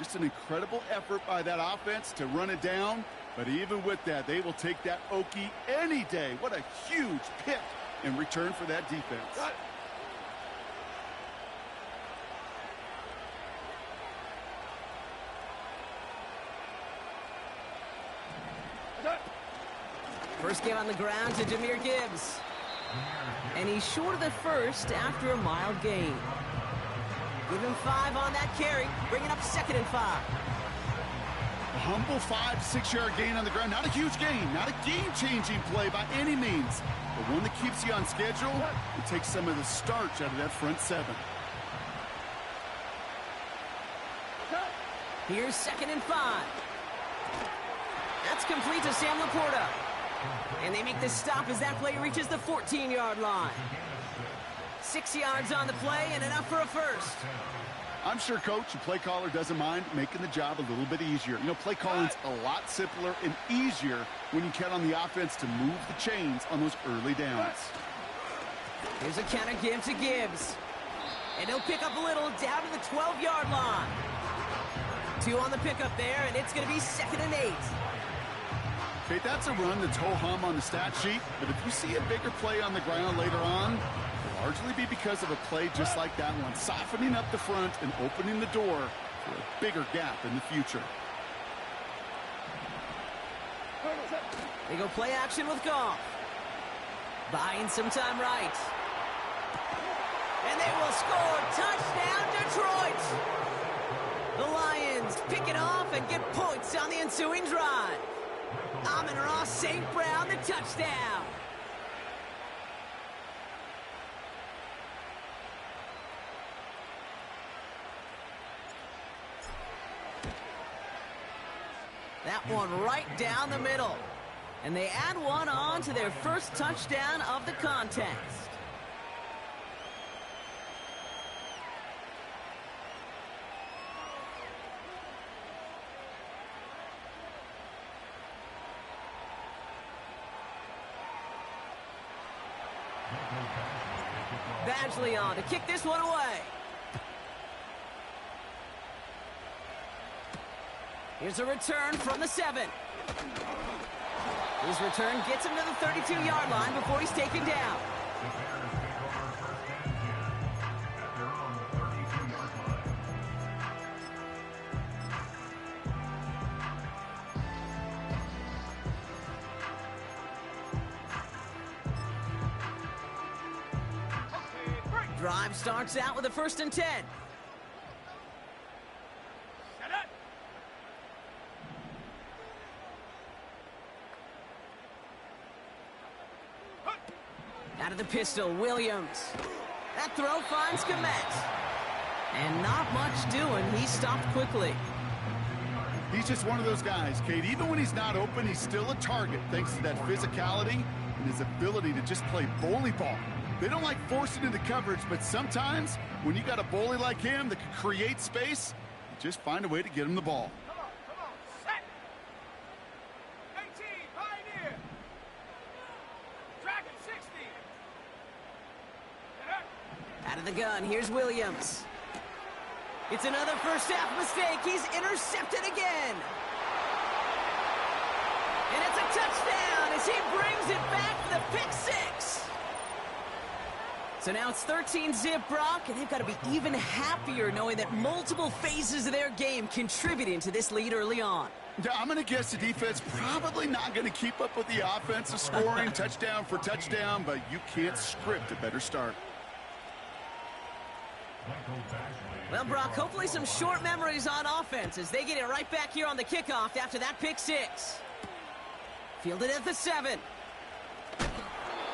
Just an incredible effort by that offense to run it down. But even with that, they will take that Okie any day. What a huge pick in return for that defense. First give on the ground to Jahmyr Gibbs. And he's short of the first after a mild gain. Give him 5 on that carry, bringing up 2nd and 5. A humble 5 to 6 yard gain on the ground. Not a huge gain, not a game-changing play by any means, but one that keeps you on schedule and takes some of the starch out of that front 7. Here's 2nd and 5. That's complete to Sam Laporta. And they make the stop as that play reaches the 14-yard line. 6 yards on the play and enough for a first. I'm sure coach and play caller doesn't mind making the job a little bit easier. You know, play calling's a lot simpler and easier when you count on the offense to move the chains on those early downs. Here's a counter give to Gibbs. And he'll pick up a little down to the 12-yard line. 2 on the pickup there, and it's going to be 2nd and 8. Okay, that's a run that's ho-hum on the stat sheet, but if you see a bigger play on the ground later on, it'll largely be because of a play just like that one, softening up the front and opening the door for a bigger gap in the future. They go play action with Goff. Buying some time right. And they will score. Touchdown, Detroit! The Lions pick it off and get points on the ensuing drive. Amon-Ra St. Brown, the touchdown. That one right down the middle. And they add one on to their first touchdown of the contest. Badgley on to kick this one away. Here's a return from the 7. His return gets him to the 32-yard line before he's taken down. Drive starts out with a 1st and 10. Out of the pistol, Williams. That throw finds Komet. And not much doing. He stopped quickly. He's just one of those guys, Kate. Even when he's not open, he's still a target thanks to that physicality and his ability to just play bully ball. They don't like forcing into coverage, but sometimes when you got a bully like him that can create space, you just find a way to get him the ball. Come on, set. 18, Pioneer. Dragon 60. Out of the gun, here's Williams. It's another first half mistake. He's intercepted again. And it's a touchdown as he brings it back for the pick 6. So now it's 13-zip, Brock, and they've got to be even happier knowing that multiple phases of their game contributing to this lead early on. Yeah, I'm going to guess the defense probably not going to keep up with the offensive scoring touchdown for touchdown, but you can't script a better start. Well, Brock, hopefully some short memories on offense as they get it right back here on the kickoff after that pick 6. Fielded at the 7.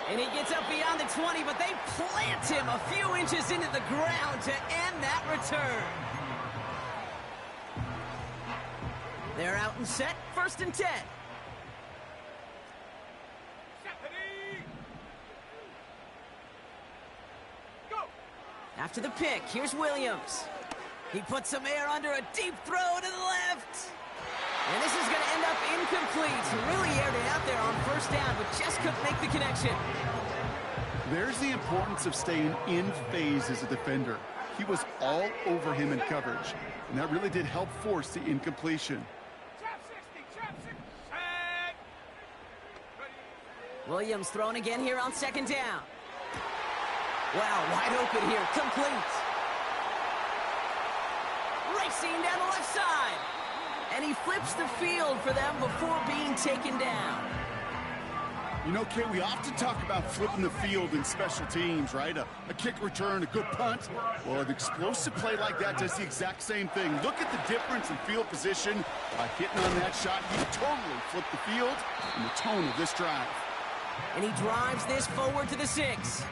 And he gets up beyond the 20, but they plant him a few inches into the ground to end that return. They're out and set, 1st and 10. Go. After the pick, here's Williams. He puts some air under a deep throw to the left. And this is going to end up incomplete. Really aired it out there on 1st down, but just couldn't make the connection. There's the importance of staying in phase as a defender. He was all over him in coverage, and that really did help force the incompletion. Trap 60, trap 60. Set. Ready. Williams thrown again here on second down. Wow, wide open here, complete. Racing down the left side. And he flips the field for them before being taken down. You know, Kay, we often talk about flipping the field in special teams, right? A kick return, a good punt. Well, an explosive play like that does the exact same thing. Look at the difference in field position. By hitting on that shot, he totally flipped the field and the tone of this drive. And he drives this forward to the 6.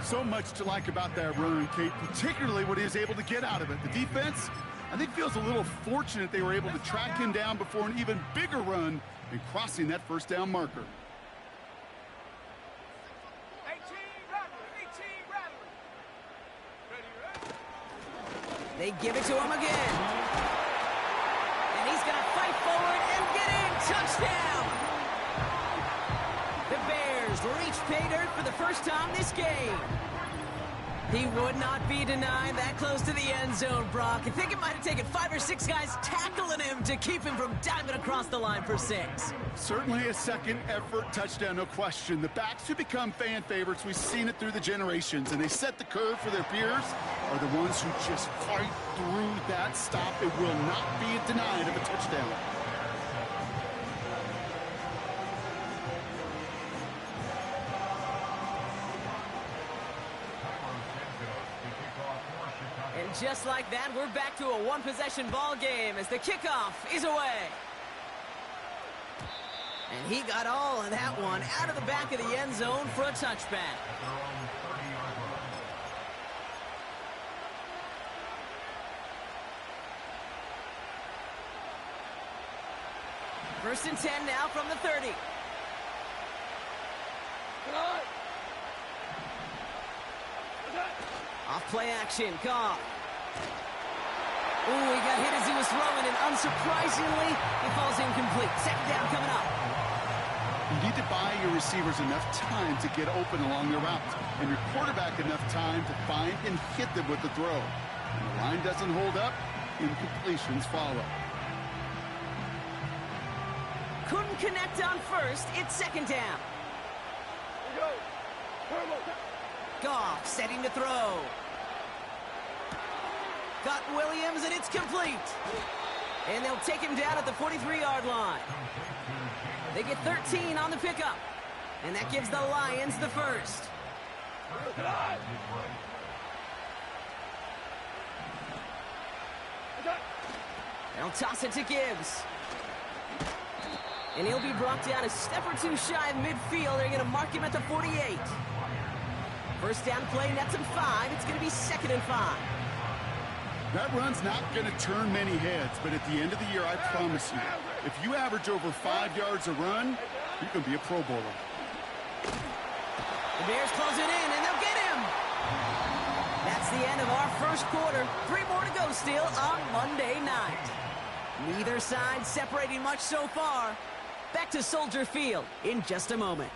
So much to like about that run, Kate, particularly what he was able to get out of it. The defense, I think, feels a little fortunate they were able to track him down before an even bigger run and crossing that first down marker. 18 rattling, 18 rattling. Ready, ready. They give it to him again. And he's going to fight forward and get in. Touchdown! The Bears reach pay dirt for the first time this game. He would not be denied that close to the end zone, Brock. I think it might have taken 5 or 6 guys tackling him to keep him from diving across the line for 6. Certainly a second effort touchdown, no question. The backs who become fan favorites, we've seen it through the generations, and they set the curve for their peers, are the ones who just fight through that stop. It will not be denied of a touchdown. Just like that, we're back to a one-possession ball game as the kickoff is away. And he got all of that one out of the back of the end zone for a touchback. First and 10 now from the 30. Off play action, Goff. Ooh, he got hit as he was throwing, and unsurprisingly, he falls incomplete. Second down coming up. You need to buy your receivers enough time to get open along their route, and your quarterback enough time to find and hit them with the throw. When the line doesn't hold up, incompletions follow. Couldn't connect on first. It's second down. Here we go. Goff setting to throw. Got Williams, and it's complete. And they'll take him down at the 43-yard line. They get 13 on the pickup. And that gives the Lions the first. They'll toss it to Gibbs. And he'll be brought down a step or two shy of midfield. They're going to mark him at the 48. First down play, nets him 5. It's going to be 2nd and 5. That run's not going to turn many heads, but at the end of the year, I promise you, if you average over 5 yards a run, you're going to be a Pro Bowler. The Bears close it in, and they'll get him. That's the end of our first quarter. 3 more to go still on Monday night. Neither side separating much so far. Back to Soldier Field in just a moment.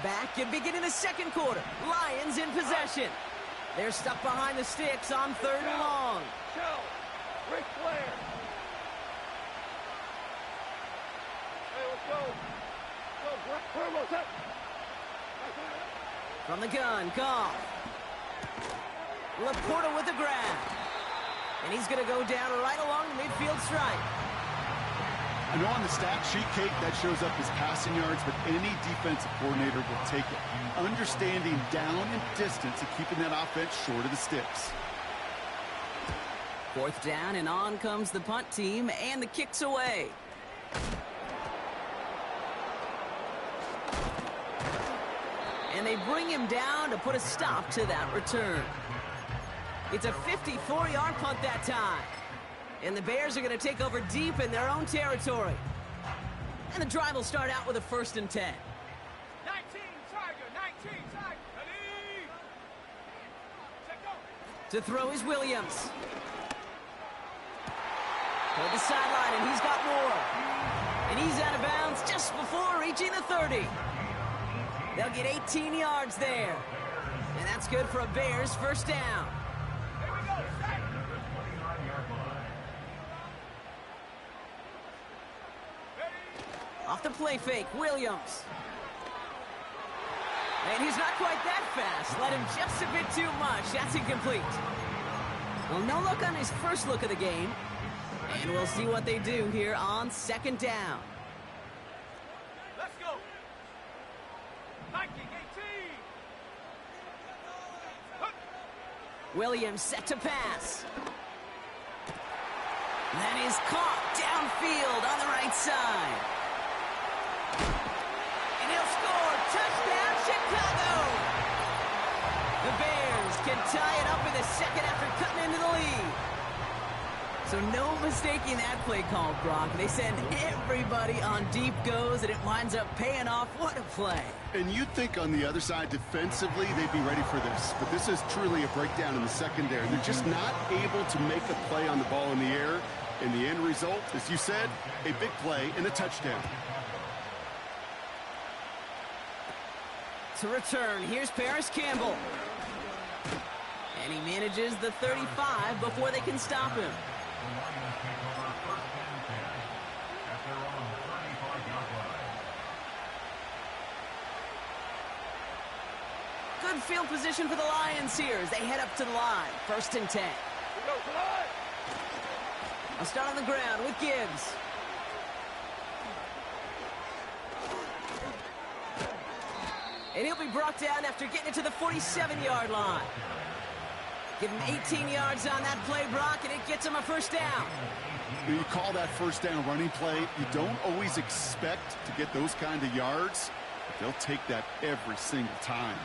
Back and beginning the second quarter. Lions in possession. They're stuck behind the sticks on 3rd and long. Ric Flair. Hey, let's go. Go, From the gun, Goff. Laporta with the grab. And he's going to go down right along the midfield stripe. I know on the stat sheet, Kate, that shows up as passing yards, but any defensive coordinator will take it. Understanding down and distance and keeping that offense short of the sticks. 4th down, and on comes the punt team, and the kick's away. And they bring him down to put a stop to that return. It's a 54-yard punt that time. And the Bears are going to take over deep in their own territory. And the drive will start out with a 1st and 10. 19 To throw is Williams. Toward the sideline, and he's got more. And he's out of bounds just before reaching the 30. They'll get 18 yards there. And that's good for a Bears first down. Off the play fake, Williams. And he's not quite that fast. Let him just a bit too much. That's incomplete. Well, no look on his first look of the game. And we'll see what they do here on second down. Let's go. Hiking 18. Williams set to pass. That is caught downfield on the right side. And he'll score. Touchdown, Chicago! The Bears can tie it up in the second after cutting into the lead. So no mistaking that play call, Brock. They send everybody on deep goes, and it winds up paying off. What a play. And you'd think on the other side, defensively, they'd be ready for this. But this is truly a breakdown in the secondary. They're just not able to make a play on the ball in the air. And the end result, as you said, a big play and a touchdown. To return, here's Paris Campbell. And he manages the 35 before they can stop him. Good field position for the Lions here as they head up to the line. 1st and 10. I'll start on the ground with Gibbs. And he'll be brought down after getting it to the 47-yard line. Give him 18 yards on that play, Brock, and it gets him a first down. When you call that first down running play, you don't always expect to get those kind of yards. But they'll take that every single time.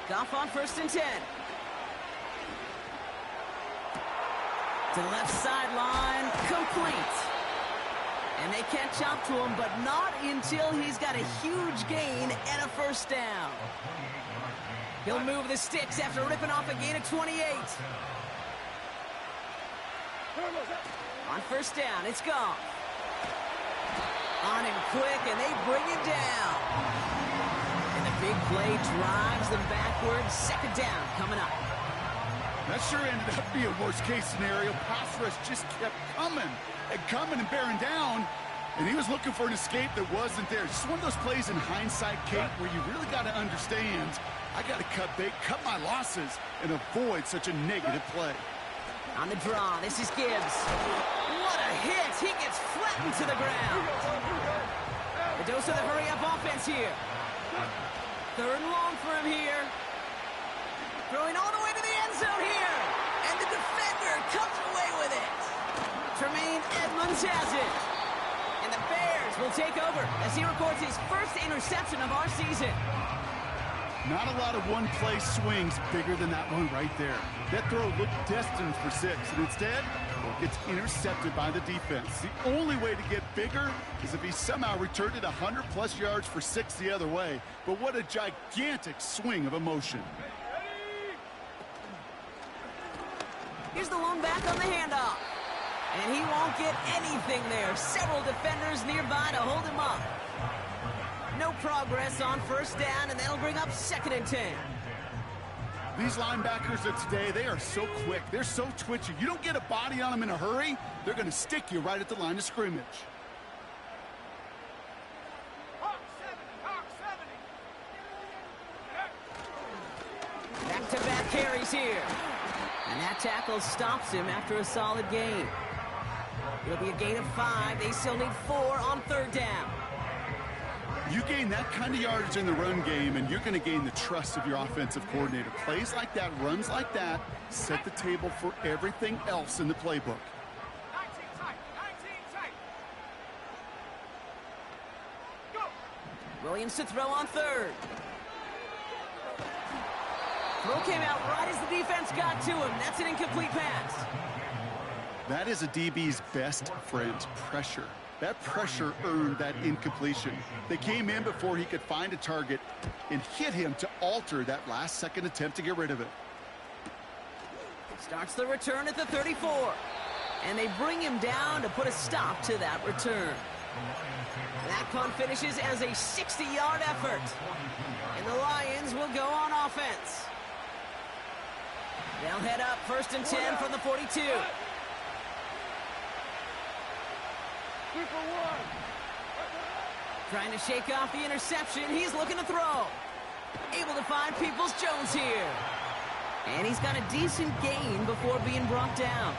Goff on 1st and 10. To the left sideline, complete. And they catch up to him, but not until he's got a huge gain and a first down. He'll move the sticks after ripping off a gain of 28. On 1st down, it's Goff. On him quick, and they bring him down. And the big play drives them backwards. 2nd down coming up. That sure ended up being a worst-case scenario. Pass rush just kept coming and bearing down. And he was looking for an escape that wasn't there. Just one of those plays in hindsight, Kate, where you really got to understand, I got to cut bait, cut my losses, and avoid such a negative play. On the draw, this is Gibbs. What a hit! He gets flattened to the ground. The dose of the hurry-up offense here. 3rd and long for him here. Throwing all the way to the end zone here. And the defender comes away with it. Tremaine Edmonds has it. And the Bears will take over as he records his first interception of our season. Not a lot of one-play swings bigger than that one right there. That throw looked destined for 6, and instead, well, it's intercepted by the defense. The only way to get bigger is if he somehow returned it 100-plus yards for 6 the other way. But what a gigantic swing of emotion. Here's the lone back on the handoff. And he won't get anything there. Several defenders nearby to hold him up. No progress on 1st down, and that'll bring up 2nd and 10. These linebackers of today, they are so quick. They're so twitchy. You don't get a body on them in a hurry, they're going to stick you right at the line of scrimmage. Back-to-back carries here. And that tackle stops him after a solid gain. It'll be a gain of 5. They still need 4 on 3rd down. You gain that kind of yardage in the run game, and you're going to gain the trust of your offensive coordinator. Plays like that, runs like that, set the table for everything else in the playbook. 19 tight. Go. Williams to throw on 3rd. Throw came out right as the defense got to him. That's an incomplete pass. That is a DB's best friend, pressure. That pressure earned that incompletion. They came in before he could find a target and hit him to alter that last-second attempt to get rid of it. Starts the return at the 34. And they bring him down to put a stop to that return. That punt finishes as a 60-yard effort. And the Lions will go on offense. They'll head up 1st and 10 from the 42. Trying to shake off the interception. He's looking to throw. Able to find Peoples-Jones here. And he's got a decent gain before being brought down.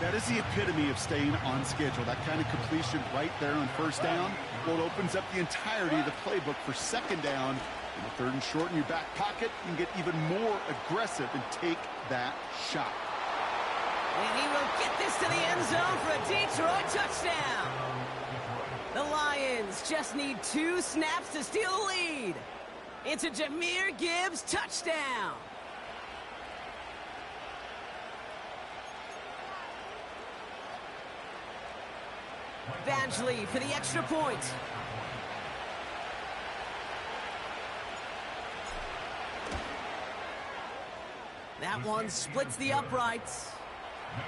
That is the epitome of staying on schedule. That kind of completion right there on 1st down. Well, it opens up the entirety of the playbook for 2nd down. In the 3rd and short in your back pocket, you can get even more aggressive and take that shot. And he will get this to the end zone for a Detroit touchdown. The Lions just need 2 snaps to steal the lead. It's a Jahmyr Gibbs touchdown. Badgley for the extra point. That one splits the uprights.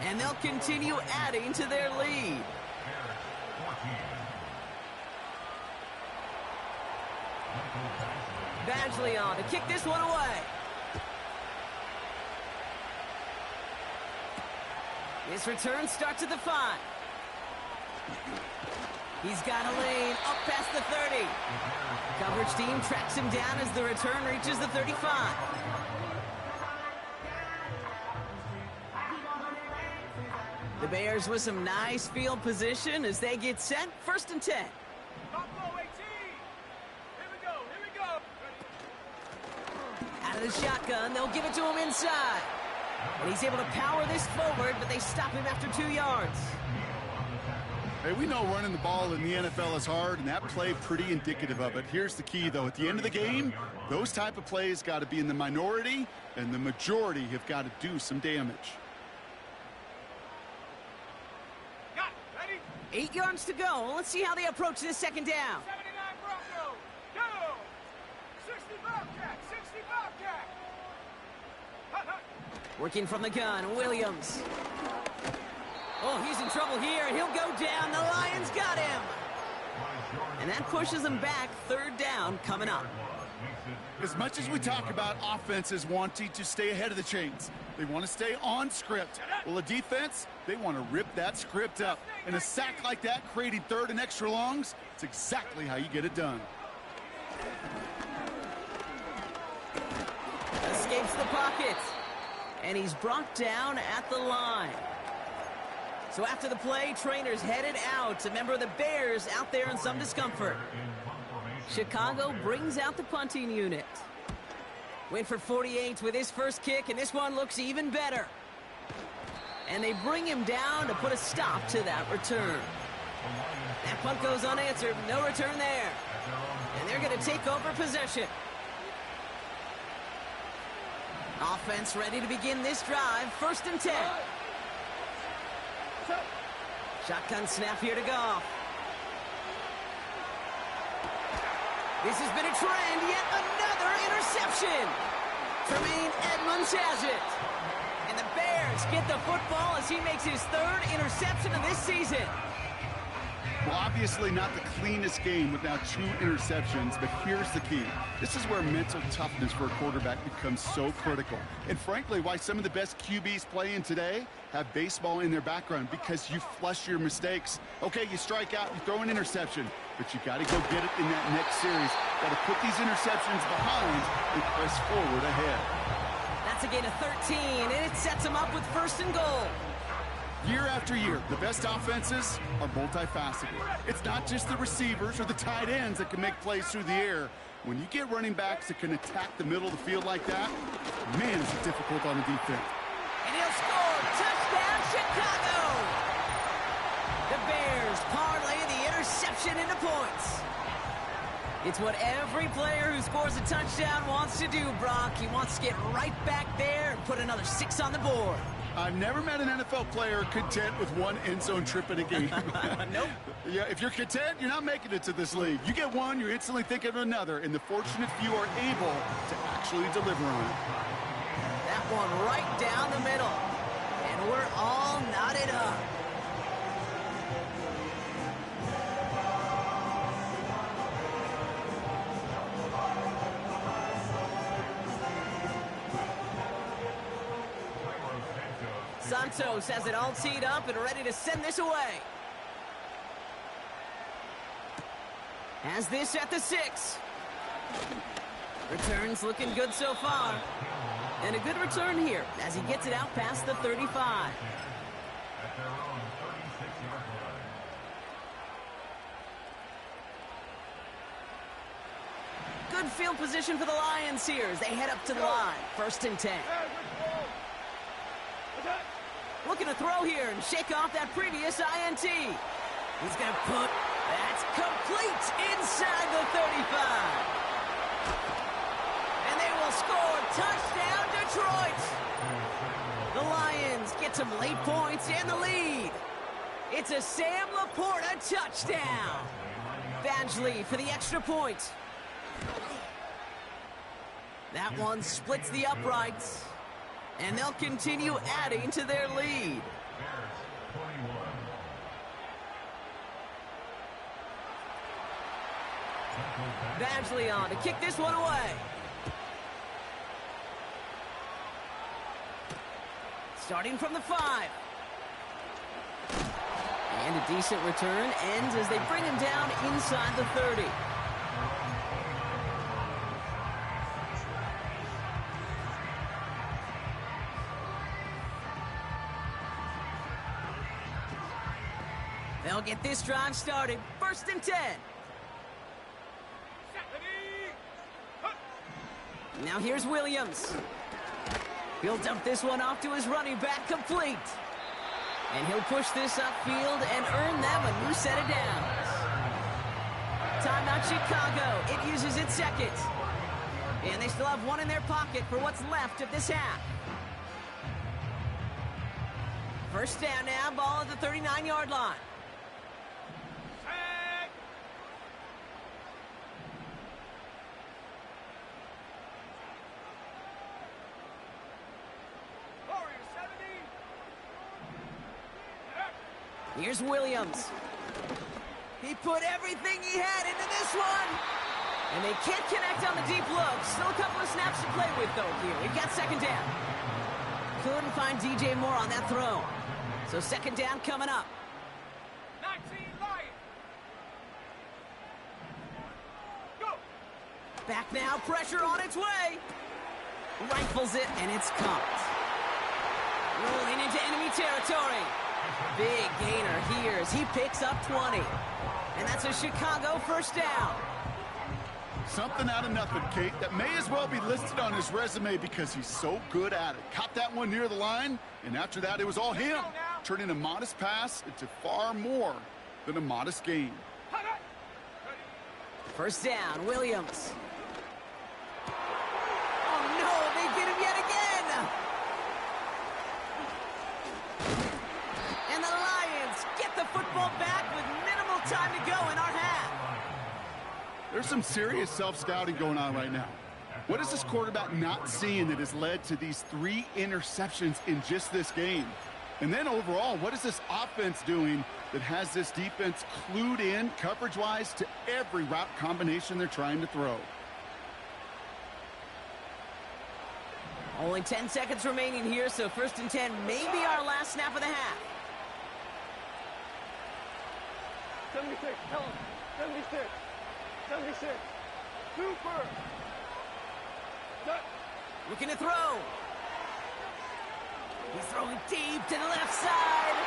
And they'll continue adding to their lead. Badgley on to kick this one away. This return starts at the 5. He's got a lane up past the 30. Coverage team tracks him down as the return reaches the 35. The Bears with some nice field position as they get set. 1st and 10. Out of the shotgun, they'll give it to him inside. And he's able to power this forward, but they stop him after 2 yards. Hey, we know running the ball in the NFL is hard, and that play pretty indicative of it. Here's the key, though. At the end of the game, those type of plays got to be in the minority, and the majority have got to do some damage. 8 yards to go. Let's see how they approach this 2nd down. 79 Broncos. Go. 60 Bobcat. 60 Bobcat. Working from the gun, Williams. Oh, he's in trouble here, and he'll go down. The Lions got him. And that pushes them back. 3rd down coming up. As much as we talk about offenses wanting to stay ahead of the chains, they want to stay on script. Well, a defense, they want to rip that script up. And a sack like that, creating 3rd and extra longs, it's exactly how you get it done. Escapes the pocket. And he's brought down at the line. So after the play, trainers headed out. A member of the Bears out there in some discomfort. Chicago brings out the punting unit. Went for 48 with his first kick, and this one looks even better. And they bring him down to put a stop to that return. That punt goes unanswered. No return there. And they're going to take over possession. Offense ready to begin this drive. 1st and 10. Shotgun snap here to Goff. This has been a trend. Yet another interception. Tremaine Edmonds has it. And the Bears get the football as he makes his 3rd interception of this season. Well, obviously not the cleanest game with now 2 interceptions, but here's the key. This is where mental toughness for a quarterback becomes so critical. And frankly, why some of the best QBs playing today have baseball in their background, because you flush your mistakes. Okay, you strike out, you throw an interception, but you got to go get it in that next series. Got to put these interceptions behind and press forward ahead. That's a gain of 13, and it sets them up with 1st and goal. Year after year, the best offenses are multifaceted. It's not just the receivers or the tight ends that can make plays through the air. When you get running backs that can attack the middle of the field like that, man, is it difficult on the defense. And he'll score. Touchdown, Chicago! The Bears parlay the interception into points. It's what every player who scores a touchdown wants to do, Brock. He wants to get right back there and put another 6 on the board. I've never met an NFL player content with one end zone trip in a game. Nope. Yeah, if you're content, you're not making it to this league. You get one, you're instantly thinking of another, and the fortunate few are able to actually deliver on it. That one right down the middle. And we're all knotted up. Santos has it all teed up and ready to send this away. Has this at the 6. Returns looking good so far. And a good return here as he gets it out past the 35. Good field position for the Lions here as they head up to the line. 1st and 10. Looking to throw here and shake off that previous INT. He's going to put... That's complete inside the 35. And they will score. Touchdown, Detroit. The Lions get some late points and the lead. It's a Sam Laporta touchdown. Badgley for the extra point. That one splits the uprights. And they'll continue adding to their lead. Badgley on to kick this one away. Starting from the 5. And a decent return ends as they bring him down inside the 30. They'll get this drive started. 1st and 10. Now here's Williams. He'll dump this one off to his running back, complete. And he'll push this upfield and earn them a new set of downs. Timeout Chicago. It uses its 2nd. And they still have one in their pocket for what's left of this half. 1st down now, ball at the 39-yard line. Here's Williams. He put everything he had into this one. And they can't connect on the deep look. Still a couple of snaps to play with, though, here. We've got 2nd down. Couldn't find DJ Moore on that throw. So 2nd down coming up. 19 Lions. Go. Back now, pressure on its way. Rifles it, and it's caught. Rolling into enemy territory. Big gainer here as he picks up 20. And that's a Chicago 1st down. Something out of nothing, Kate, that may as well be listed on his resume because he's so good at it. Caught that one near the line, and after that, it was all him. Turning a modest pass into far more than a modest gain. 1st down, Williams. Oh, no, they get him yet again. And the Lions get the football back with minimal time to go in our half. There's some serious self-scouting going on right now. What is this quarterback not seeing that has led to these 3 interceptions in just this game? And then overall, what is this offense doing that has this defense clued in coverage-wise to every route combination they're trying to throw? Only 10 seconds remaining here, so 1st and 10 may be our last snap of the half. 76, tell him. 76. 76. Super. Looking to throw. He's throwing deep to the left side.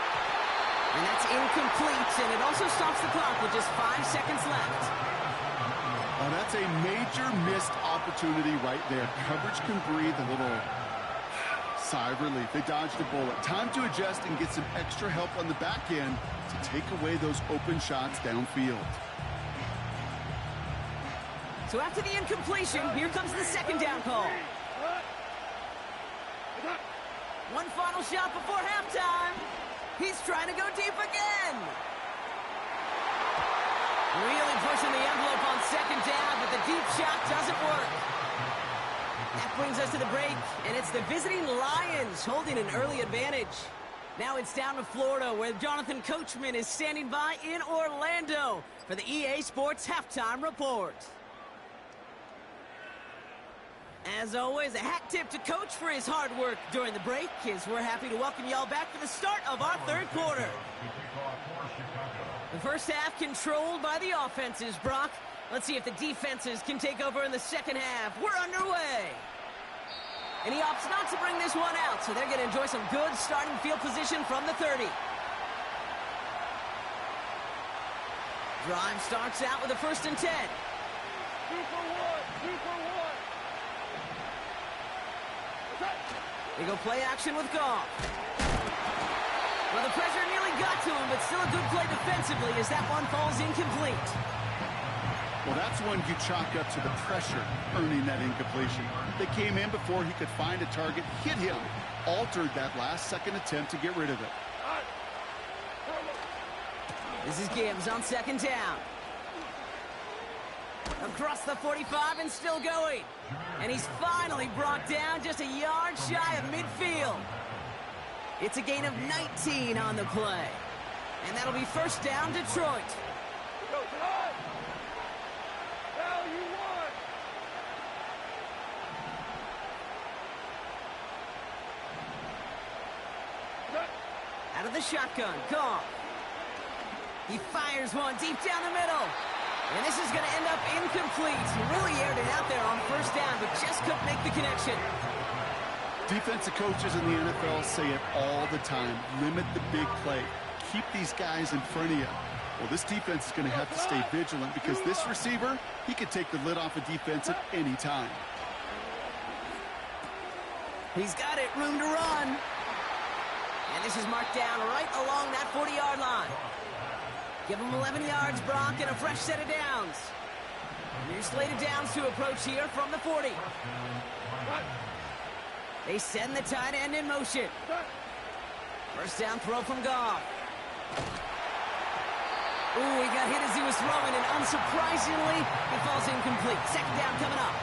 And that's incomplete, and it also stops the clock with just 5 seconds left. Oh, that's a major missed opportunity right there. Coverage can breathe a little sigh of relief. They dodged a bullet. Time to adjust and get some extra help on the back end to take away those open shots downfield. So after the incompletion, here comes the 2nd down call. One final shot before halftime. He's trying to go deep again. Really pushing the envelope on second down, but the deep shot doesn't work. That brings us to the break, and it's the visiting Lions holding an early advantage. Now it's down to Florida, where Jonathan Coachman is standing by in Orlando for the EA Sports Halftime Report. As always, a hat tip to Coach for his hard work during the break, as we're happy to welcome y'all back for the start of our third quarter. The first half controlled by the offenses, Brock. Let's see if the defenses can take over in the second half. We're underway. And he opts not to bring this one out, so they're going to enjoy some good starting field position from the 30. Drive starts out with a 1st and 10. 2 for 1, 2 for 1. They go play action with Goff. Well, the pressure nearly got to him, but still a good play defensively as that one falls incomplete. Well, that's one you chalk up to the pressure earning that incompletion. They came in before he could find a target, hit him, altered that last-second attempt to get rid of it. This is Gibbs on second down. Across the 45 and still going. And he's finally brought down just a yard shy of midfield. It's a gain of 19 on the play. And that'll be 1st down, Detroit. Go, Detroit! Now you won! Out of the shotgun, Goff. He fires one deep down the middle. And this is going to end up incomplete. He really aired it out there on 1st down, but just couldn't make the connection. Defensive coaches in the NFL say it all the time. Limit the big play. Keep these guys in front of you. Well, this defense is going to have to stay vigilant because this receiver, he could take the lid off a defense at any time. He's got it, room to run. And this is marked down right along that 40-yard line. Give him 11 yards, Brock, and a fresh set of downs. New slated downs to approach here from the 40. They send the tight end in motion. 1st down throw from Goff. Ooh, he got hit as he was throwing, and unsurprisingly, he falls incomplete. 2nd down coming up.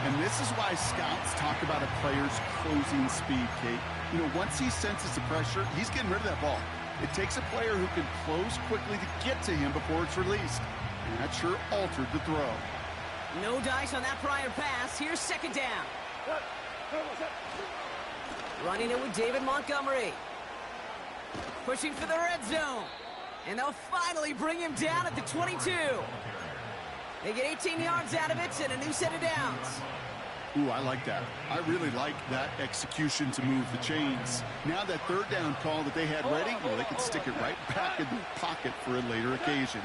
And this is why scouts talk about a player's closing speed, Kate. You know, once he senses the pressure, he's getting rid of that ball. It takes a player who can close quickly to get to him before it's released. And that sure altered the throw. No dice on that prior pass. Here's 2nd down. Running it with David Montgomery. Pushing for the red zone. And they'll finally bring him down at the 22. They get 18 yards out of it and a new set of downs. Ooh, I like that. I really like that execution to move the chains. Now that 3rd down call that they had ready, well, they can stick it right back in the pocket for a later occasion.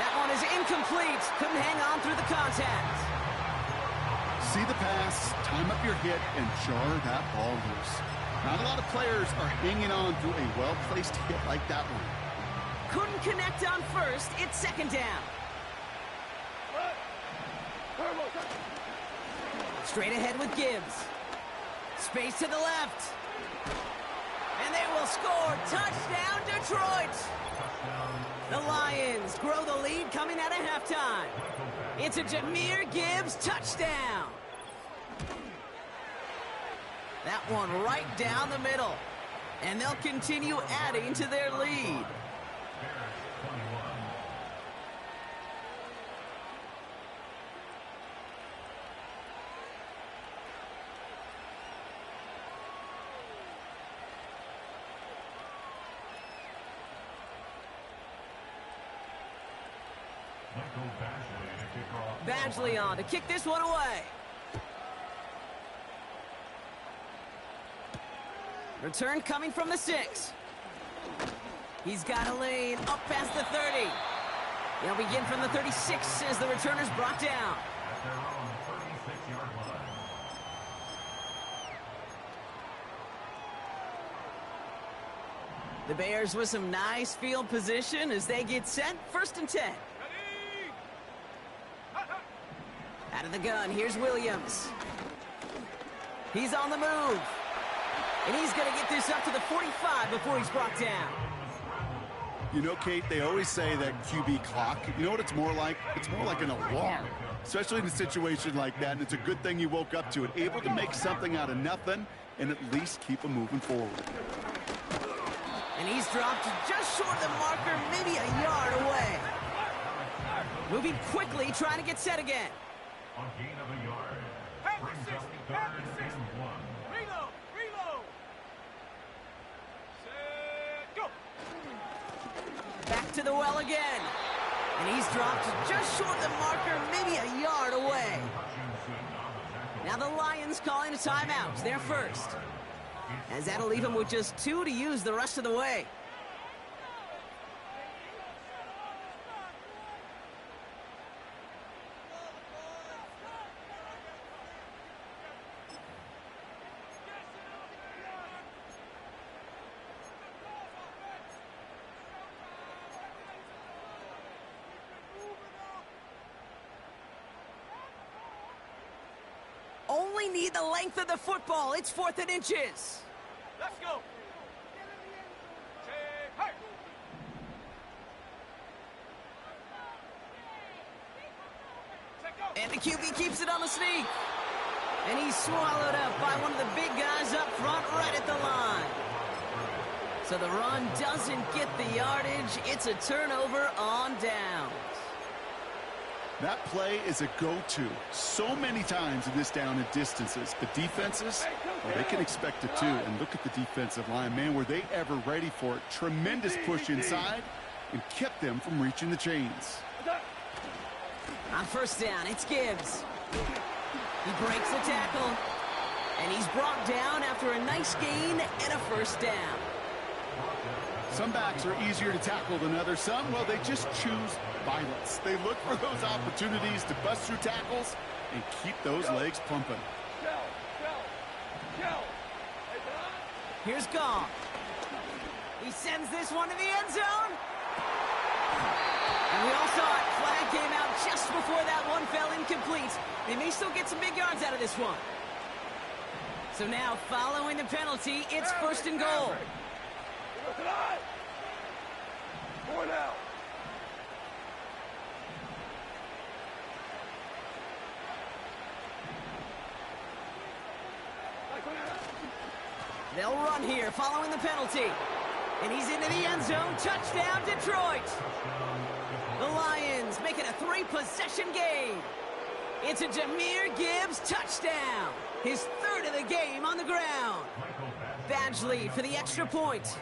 That one is incomplete. Couldn't hang on through the contact. See the pass, time up your hit, and jar that ball loose. Not a lot of players are hanging on through a well-placed hit like that one. Couldn't connect on 1st. It's 2nd down. Straight ahead with Gibbs. Space to the left. And they will score. Touchdown, Detroit. The Lions grow the lead coming out of halftime. It's a Jahmyr Gibbs touchdown. That one right down the middle. And they'll continue adding to their lead. Badgley on to kick this one away. Return coming from the 6. He's got a lane up past the 30. They'll begin from the 36 as the returner's brought down. The Bears with some nice field position as they get set. 1st and 10. Out of the gun, here's Williams. He's on the move. And he's going to get this up to the 45 before he's brought down. You know, Kate, they always say that QB clock, you know what it's more like? It's more like an alarm, especially in a situation like that. And it's a good thing you woke up to it, able to make something out of nothing and at least keep them moving forward. And he's dropped just short of the marker, maybe a yard away. Moving quickly, trying to get set again. On gain of a yard. Brings up third and 1. Reload! Reload! Set, go! Back to the well again. And he's dropped just short of the marker, maybe a yard away. Now the Lions calling a timeout. They're first. As that'll leave him with just 2 to use the rest of the way. Only need the length of the football. It's 4th and inches. Let's go! Hey! And the QB keeps it on the sneak. And he's swallowed up by one of the big guys up front right at the line. So the run doesn't get the yardage. It's a turnover on downs. That play is a go-to so many times in this down and distances. But defenses, well, they can expect it too. And look at the defensive line, man, were they ever ready for it? Tremendous push inside and kept them from reaching the chains. On first down, it's Gibbs. He breaks the tackle. And he's brought down after a nice gain and a first down. Some backs are easier to tackle than others. Some, well, they just choose violence. They look for those opportunities to bust through tackles and keep those legs pumping. Here's Goff. He sends this one to the end zone. And we all saw it. Flag came out just before that one fell incomplete. They may still get some big yards out of this one. So now, following the penalty, it's 1st and goal. More now. They'll run here following the penalty. And he's into the end zone. Touchdown, Detroit. The Lions make it a 3-possession game. It's a Jahmyr Gibbs touchdown. His 3rd of the game on the ground. Badgley for the extra point.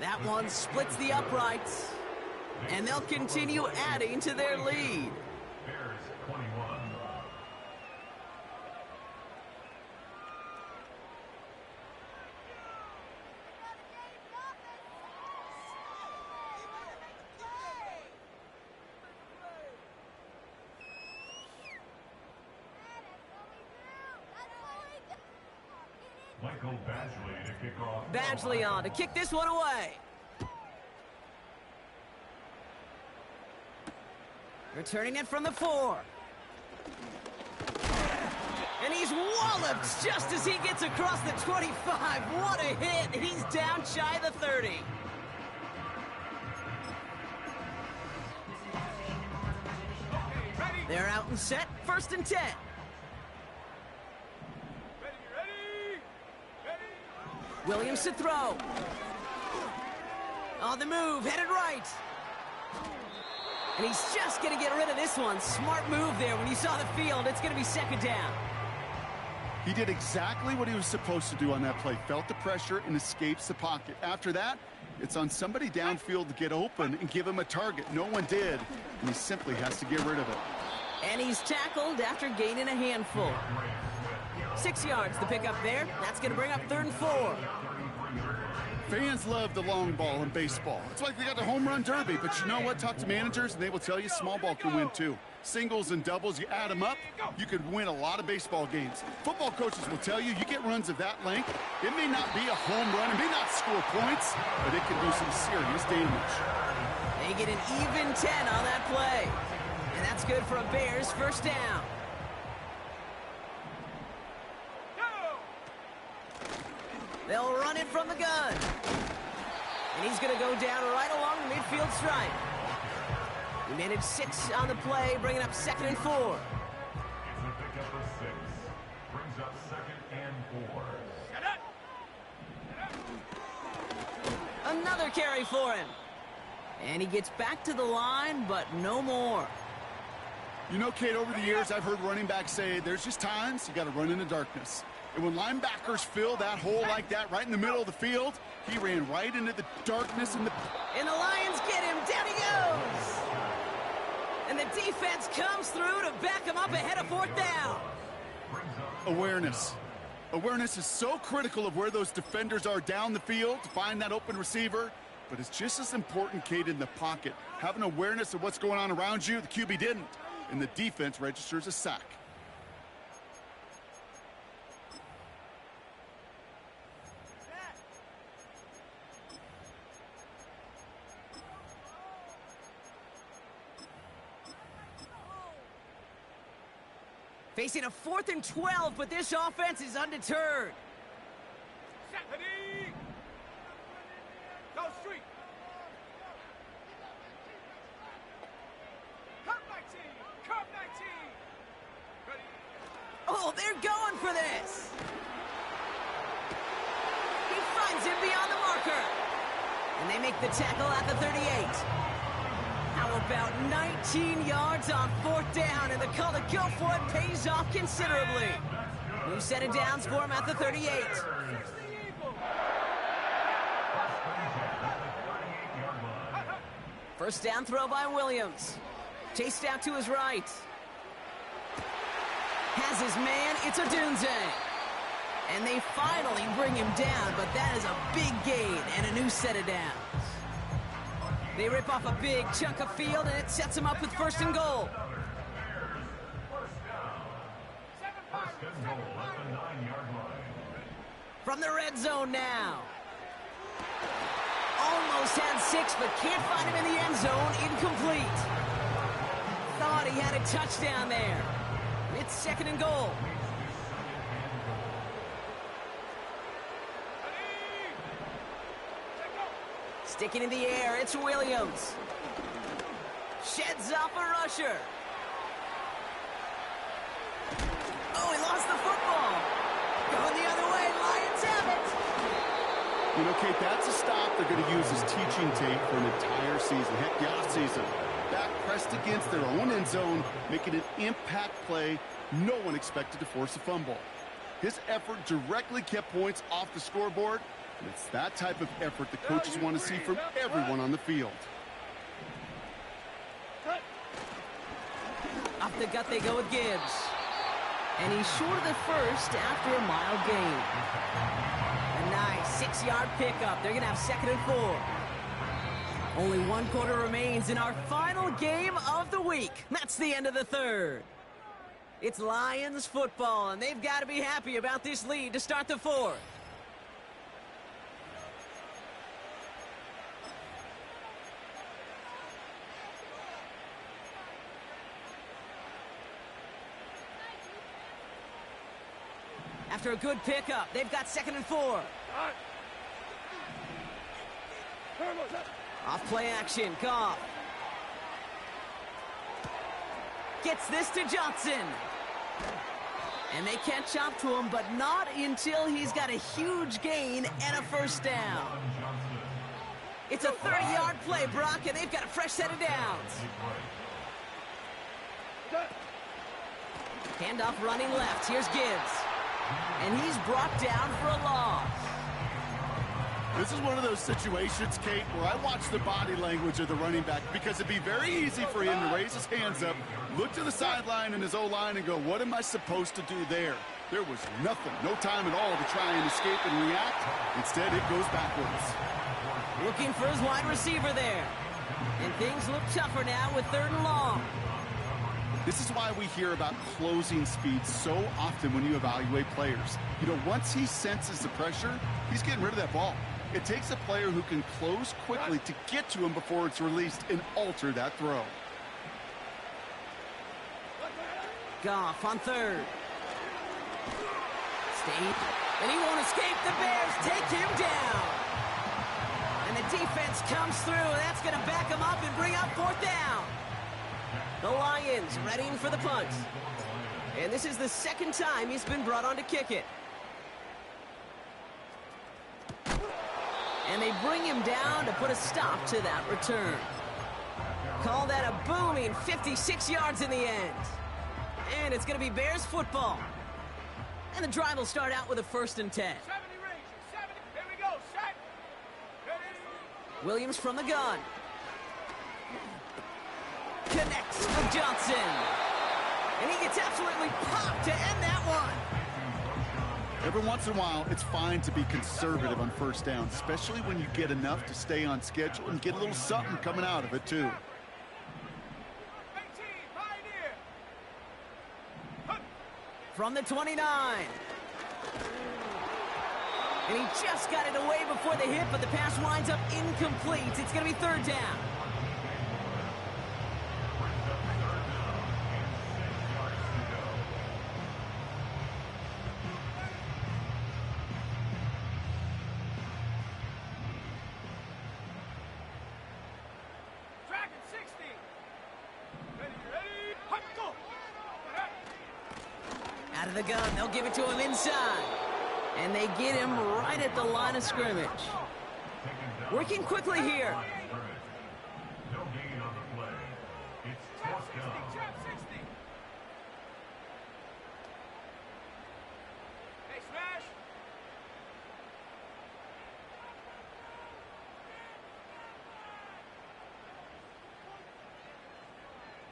That one splits the uprights. And they'll continue adding to their lead. Bears 21. Michael Badgley to kick off. Badgley on to kick this one away. Returning it from the 4. And he's walloped just as he gets across the 25. What a hit. He's down shy of the 30. They're out and set. 1st and 10. Williams to throw. On the move, headed right. And he's just going to get rid of this one. Smart move there when you saw the field. It's going to be 2nd down. He did exactly what he was supposed to do on that play. Felt the pressure and escapes the pocket. After that, it's on somebody downfield to get open and give him a target. No one did, and he simply has to get rid of it. And he's tackled after gaining a handful. 6 yards to pick up there. That's going to bring up 3rd and 4. Fans love the long ball in baseball. It's like they got the home run derby, but you know what? Talk to managers, and they will tell you small ball can win too. Singles and doubles, you add them up, you could win a lot of baseball games. Football coaches will tell you, you get runs of that length, it may not be a home run, it may not score points, but it can do some serious damage. They get an even 10 on that play. And that's good for a Bears first down. They'll run it from the gun. And he's going to go down right along the midfield stripe. He managed 6 on the play, bringing up 2nd and 4. It's a pickup of 6. Brings up 2nd and 4. Another carry for him. And he gets back to the line, but no more. You know, Kate, over the years, I've heard running backs say there's just times you got to run in the darkness. And when linebackers fill that hole like that right in the middle of the field, he ran right into the darkness. And the Lions get him. Down he goes. And the defense comes through to back him up ahead of 4th down. Awareness. Awareness is so critical of where those defenders are down the field to find that open receiver. But it's just as important, Kate, in the pocket. Having awareness of what's going on around you, the QB didn't. And the defense registers a sack. Facing a 4th and 12, but this offense is undeterred. Go street. Curve 19. Curve 19. Ready. Oh, they're going for this. He finds him beyond the marker. And they make the tackle at the 38. How about 19 yards on 4th down, and the call to go for it pays off considerably. New set of downs for him at the 38. First down throw by Williams. Chased out to his right. Has his man, it's Odunze. And they finally bring him down, but that is a big gain and a new set of downs. They rip off a big chunk of field, and it sets them up with 1st and goal. From the red zone now. Almost had 6, but can't find him in the end zone. Incomplete. Thought he had a touchdown there. It's 2nd and goal. Sticking in the air, it's Williams. Sheds off a rusher. Oh, he lost the football. Going the other way, Lions have it. You know, Kate, that's a stop they're going to use as teaching tape for an entire season. Heck, the offseason. Back pressed against their own end zone, making an impact play. No one expected to force a fumble. His effort directly kept points off the scoreboard. And it's that type of effort the coaches want to see from everyone on the field. Off the gut they go with Gibbs. And he's short of the first after a mile gain. A nice 6-yard pickup. They're going to have 2nd and 4. Only 1 quarter remains in our final game of the week. That's the end of the 3rd. It's Lions football, and they've got to be happy about this lead to start the 4th. After a good pickup, they've got 2nd and 4. Off play action, Goff. Gets this to Johnson. And they catch up to him, but not until he's got a huge gain and a first down. It's a 30-yard play, Brock, and they've got a fresh set of downs. Handoff running left. Here's Gibbs. And he's brought down for a loss. This is one of those situations, Kate, where I watch the body language of the running back, because it'd be very easy for him to raise his hands up, look to the sideline and his O-line and go, what am I supposed to do there? There was nothing, no time at all to try and escape and react. Instead, it goes backwards. Looking for his wide receiver there. And things look tougher now with 3rd and long. This is why we hear about closing speed so often when you evaluate players. You know, once he senses the pressure, he's getting rid of that ball. It takes a player who can close quickly to get to him before it's released and alter that throw. Goff on third. State, and he won't escape. The Bears take him down. And the defense comes through. That's going to back him up and bring up fourth down. The Lions readying for the punt. And this is the second time he's been brought on to kick it. And they bring him down to put a stop to that return. Call that a booming 56 yards in the end. And it's going to be Bears football. And the drive will start out with a 1st and 10. 70 range. 70. Here we go. Set. Ready. Williams from the gun. Connects with Johnson. And he gets absolutely popped to end that one. Every once in a while, it's fine to be conservative on 1st down, especially when you get enough to stay on schedule and get a little something coming out of it, too. 18. Pioneer. From the 29. And he just got it away before the hit, but the pass winds up incomplete. It's going to be 3rd down. Dragon 60. Ready. Hut, go. Out of the gun, they'll give it to him inside. And they get him right at the line of scrimmage. Working quickly here. No gain on the play. It's Jab fourth 60. down. Jab 60. Hey, smash.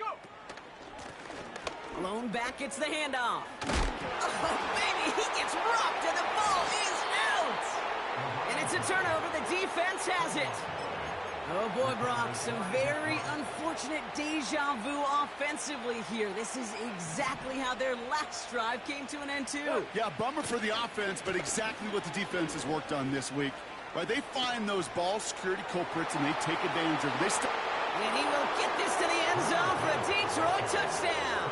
Go. Lone back gets the handoff. Oh, baby, he gets rocked and the ball is out. And it's a turnover. The defense has it. Oh, boy, Brock, some very unfortunate deja vu offensively here. This is exactly how their last drive came to an end, too. Yeah, bummer for the offense, but exactly what the defense has worked on this week. Right, they find those ball security culprits and they take advantage of it. And he will get this to the end zone for a Detroit touchdown.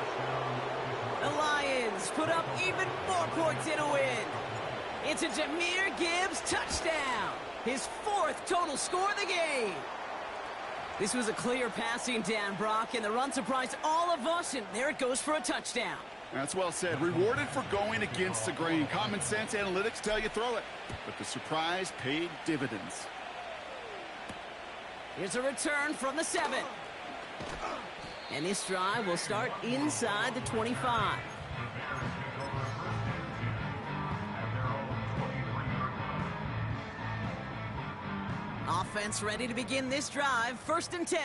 The Lions put up even more points in a win. It's a Jahmyr Gibbs touchdown. His 4th total score of the game. This was a clear passing down, Brock, and the run surprised all of us, and there it goes for a touchdown. That's well said. Rewarded for going against the grain. Common sense analytics tell you throw it. But the surprise paid dividends. Here's a return from the 7. And this drive will start inside the 25. Offense ready to begin this drive. 1st and 10.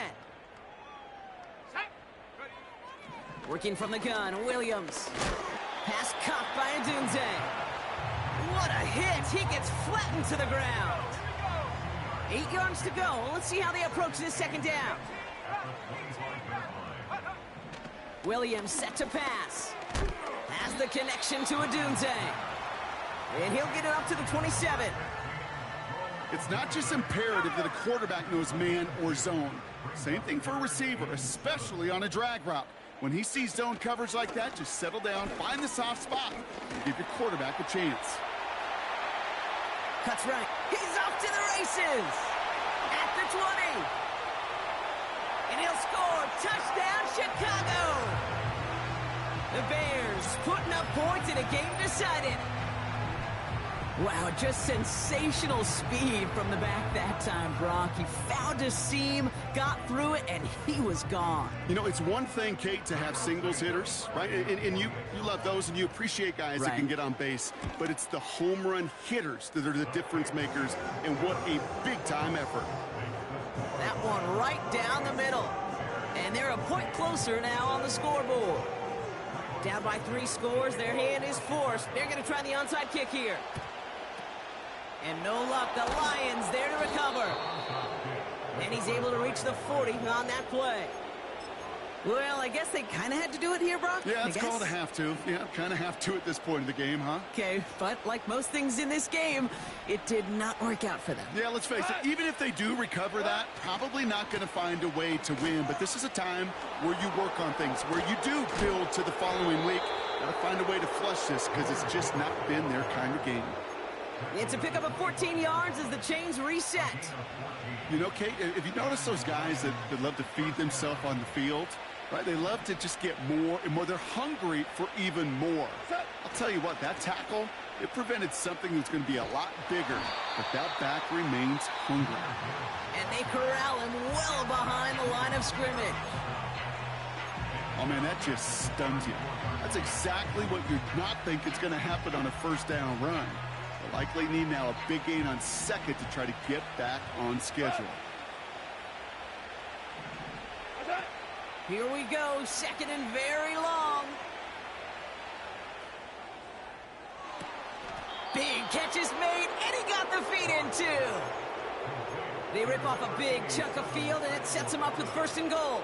Set. Ready. Working from the gun, Williams. Pass caught by Adunze. What a hit! He gets flattened to the ground. 8 yards to go. Let's see how they approach this 2nd down. Williams set to pass. Has the connection to Adunze. And he'll get it up to the 27. It's not just imperative that a quarterback knows man or zone. Same thing for a receiver, especially on a drag route. When he sees zone coverage like that, just settle down, find the soft spot, and give your quarterback a chance. Cuts right. He's off to the races. At the 20. And he'll score. Touchdown, Chicago. The Bears putting up points in a game decided. Wow, just sensational speed from the back that time, Brock. He found a seam, got through it, and he was gone. You know, it's one thing, Kate, to have singles hitters, right? And you love those, and you appreciate guys that can get on base. But it's the home run hitters that are the difference makers, and what a big-time effort. That one right down the middle. And they're a point closer now on the scoreboard. Down by 3 scores, their hand is forced. They're going to try the onside kick here. And no luck, the Lions there to recover. And he's able to reach the 40 on that play. Well, I guess they kind of had to do it here, Brock. Yeah, it's called a have to. Yeah, kind of have to at this point in the game, huh? Okay, but like most things in this game, it did not work out for them. Yeah, let's face it, even if they do recover that, probably not going to find a way to win. But this is a time where you work on things, where you do build to the following week. Got to find a way to flush this because it's just not been their kind of game. It's a pickup of 14 yards as the chains reset. You know, Kate, if you notice those guys that love to feed themselves on the field, right? They love to just get more and more. They're hungry for even more. I'll tell you what, that tackle, it prevented something that's going to be a lot bigger. But that back remains hungry. And they corral him well behind the line of scrimmage. Oh, man, that just stuns you. That's exactly what you not think is going to happen on a first down run. They'll likely need now a big gain on second to try to get back on schedule. Here we go, second and very long. Big catch is made, and he got the feet in too. They rip off a big chunk of field, and it sets him up with first and goal.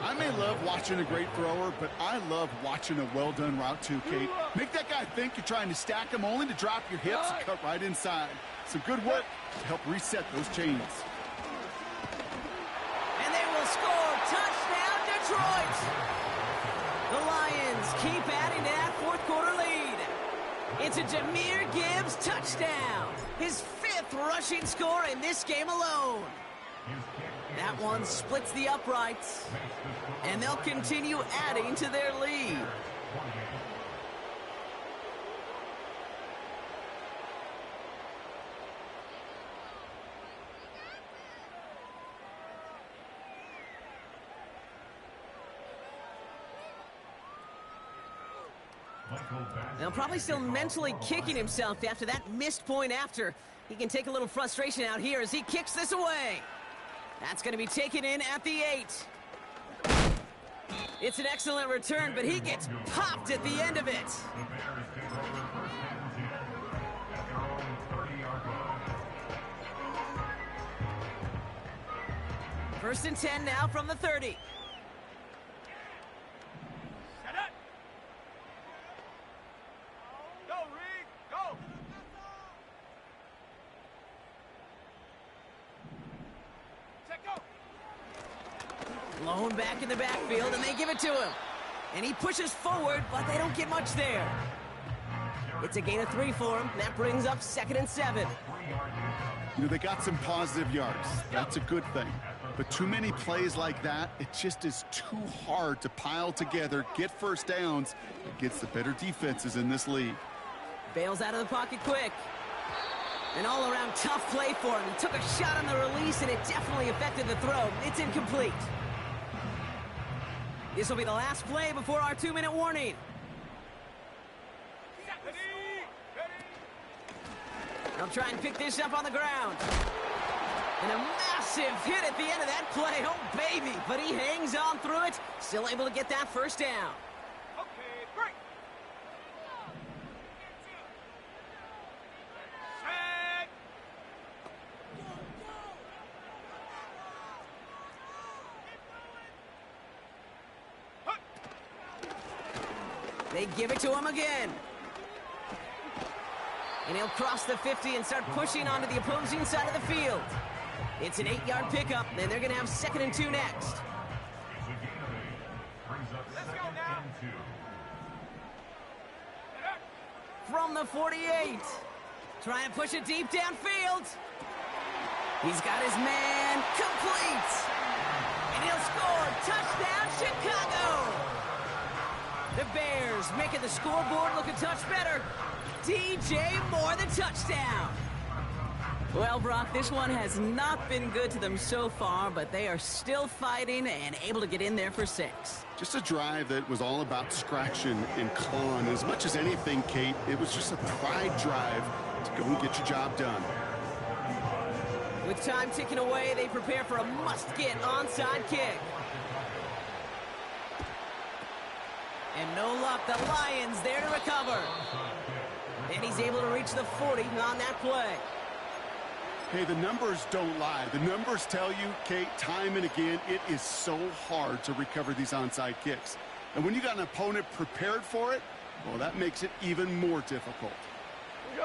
I may love watching a great thrower, but I love watching a well-done route too, Kate. Make that guy think you're trying to stack him only to drop your hips and cut right inside. Some good work to help reset those chains. And they will score. Touchdown, Detroit! The Lions keep adding to that fourth quarter lead. It's a Jahmyr Gibbs touchdown. His 5th rushing score in this game alone. That one splits the uprights, and they'll continue adding to their lead. Now, probably still mentally kicking himself after that missed point after. He can take a little frustration out here as he kicks this away. That's going to be taken in at the 8. It's an excellent return, but he gets popped at the end of it. First and 10 now from the 30. Blown back in the backfield, and they give it to him. And he pushes forward, but they don't get much there. It's a gain of 3 for him. That brings up 2nd and 7. You know, they got some positive yards. That's a good thing. But too many plays like that, it just is too hard to pile together, get first downs against the better defenses in this league. Bails out of the pocket quick. An all-around tough play for him. He took a shot on the release, and it definitely affected the throw. It's incomplete. This will be the last play before our 2-minute warning. They'll try and pick this up on the ground. And a massive hit at the end of that play. Oh, baby. But he hangs on through it. Still able to get that first down. Okay, break. They give it to him again. And he'll cross the 50 and start pushing onto the opposing side of the field. It's an 8-yard pickup, and they're going to have 2nd and 2 next. Let's go now. From the 48. Trying to push it deep downfield. He's got his man complete. And he'll score. Touchdown, Chicago. The Bears making the scoreboard look a touch better. DJ Moore, the touchdown. Well, Brock, this one has not been good to them so far, but they are still fighting and able to get in there for 6. Just a drive that was all about scratching and clawing. As much as anything, Kate, it was just a pride drive to go and get your job done. With time ticking away, they prepare for a must-get onside kick. And no luck, the Lions there to recover. And he's able to reach the 40 on that play. Hey, the numbers don't lie. The numbers tell you, Kate, time and again, it is so hard to recover these onside kicks. And when you got an opponent prepared for it, well, that makes it even more difficult. Here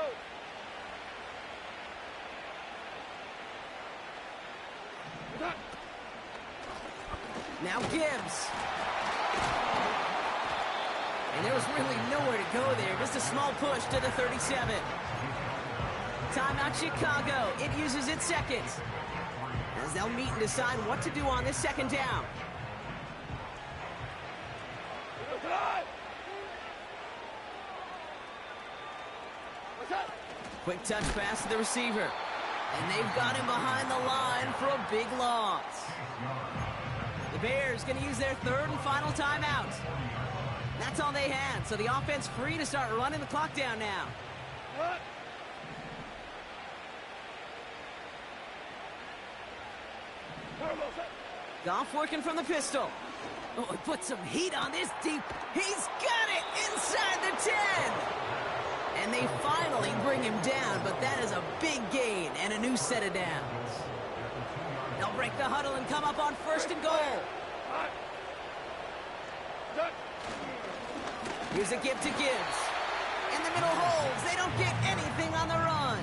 we go. Now Gibbs. And there was really nowhere to go there. Just a small push to the 37. Timeout Chicago. It uses its second. As they'll meet and decide what to do on this second down. Quick touch pass to the receiver. And they've got him behind the line for a big loss. The Bears going to use their third and final timeout. That's all they had, so the offense free to start running the clock down now. Goff working from the pistol. Oh, he put some heat on this deep. He's got it inside the 10. And they finally bring him down, but that is a big gain and a new set of downs. They'll break the huddle and come up on first and goal. Here's a give to Gibbs. In the middle holes, they don't get anything on the run.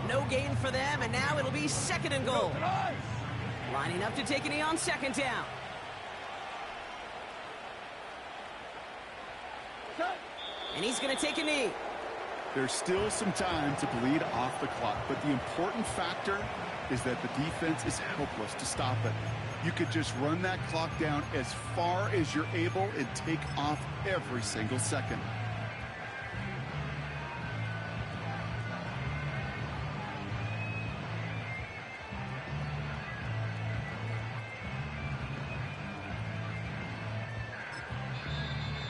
No gain for them, and now it'll be second and goal. Lining up to take a knee on second down. And he's going to take a knee. There's still some time to bleed off the clock, but the important factor is that the defense is helpless to stop it. You could just run that clock down as far as you're able and take off every single second.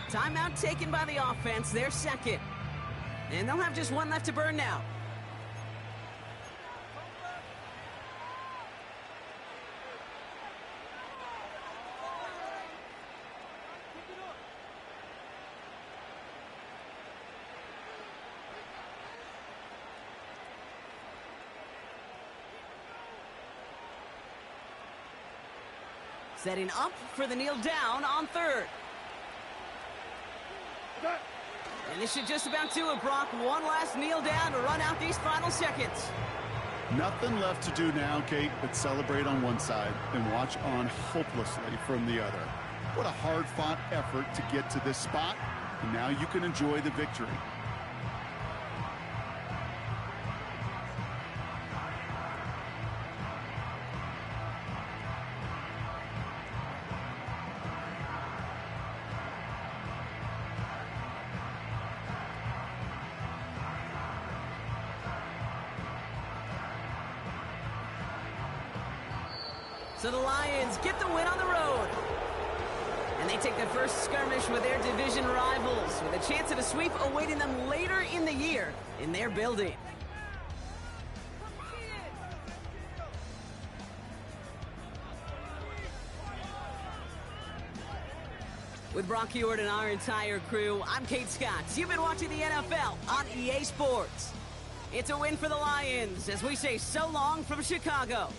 Timeout taken by the offense, their second. And they'll have just one left to burn now. Setting up for the kneel down on third. And this should just about do it, Brock. One last kneel down to run out these final seconds. Nothing left to do now, Kate, but celebrate on one side and watch on hopelessly from the other. What a hard-fought effort to get to this spot, and now you can enjoy the victory. So the Lions get the win on the road. And they take the first skirmish with their division rivals, with a chance at a sweep awaiting them later in the year in their building. With Brock Heward and our entire crew, I'm Kate Scott. You've been watching the NFL on EA Sports. It's a win for the Lions as we say so long from Chicago.